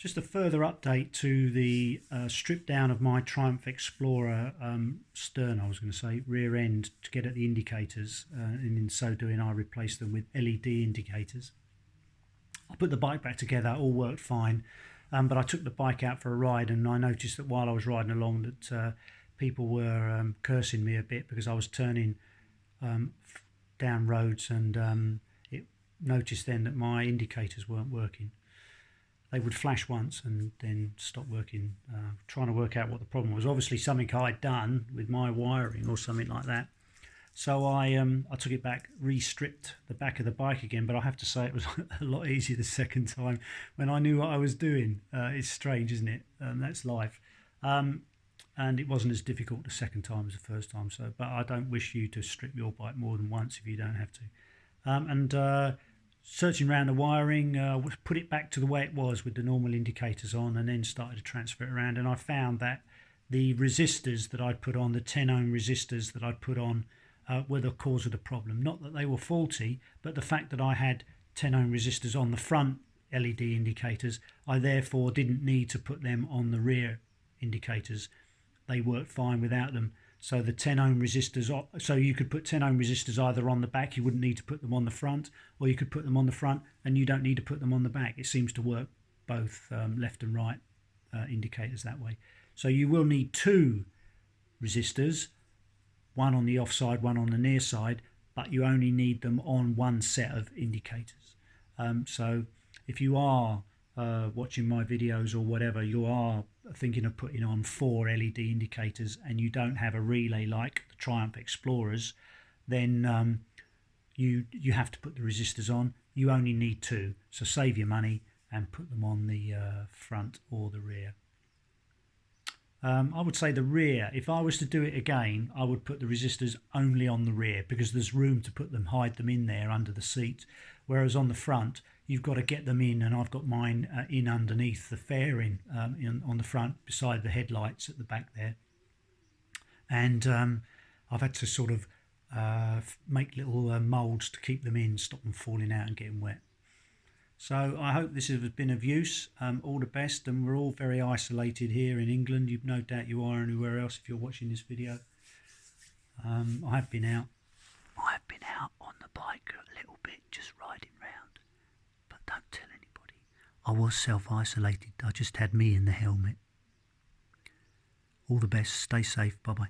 Just a further update to the strip down of my Triumph Explorer stern, I was going to say, rear end, to get at the indicators, and in so doing I replaced them with LED indicators. I put the bike back together, all worked fine, but I took the bike out for a ride, and I noticed that while I was riding along that people were cursing me a bit because I was turning down roads, and it noticed then that my indicators weren't working. They would flash once and then stop working, trying to work out what the problem was. Obviously something I'd done with my wiring or something like that. So I took it back, re-stripped the back of the bike again, but I have to say it was a lot easier the second time when I knew what I was doing. It's strange, isn't it? That's life. And it wasn't as difficult the second time as the first time. So, but I don't wish you to strip your bike more than once if you don't have to. Searching around the wiring, put it back to the way it was with the normal indicators on, and then started to transfer it around. And I found that the resistors that I'd put on, the 10 ohm resistors that I'd put on, were the cause of the problem. Not that they were faulty, but the fact that I had 10 ohm resistors on the front LED indicators, I therefore didn't need to put them on the rear indicators. They worked fine without them. So the 10 ohm resistors, so you could put 10 ohm resistors either on the back, you wouldn't need to put them on the front, or you could put them on the front and you don't need to put them on the back. It seems to work both left and right indicators that way. So you will need two resistors, one on the offside, one on the near side, but you only need them on one set of indicators. So if you are watching my videos or whatever, you are thinking of putting on 4 LED indicators and you don't have a relay like the Triumph Explorers, then you have to put the resistors on. You only need 2, so save your money and put them on the front or the rear. I would say the rear, if I was to do it again, I would put the resistors only on the rear because there's room to put them, hide them in there under the seat. Whereas on the front, you've got to get them in, and I've got mine in underneath the fairing on the front beside the headlights at the back there. And I've had to sort of make little moulds to keep them in, stop them falling out and getting wet. So I hope this has been of use. All the best, and we're all very isolated here in England. You've no doubt you are anywhere else if you're watching this video. I have been out on the bike a little bit, just riding round, but don't tell anybody. I was self-isolated. I just had me in the helmet. All the best. Stay safe. Bye bye.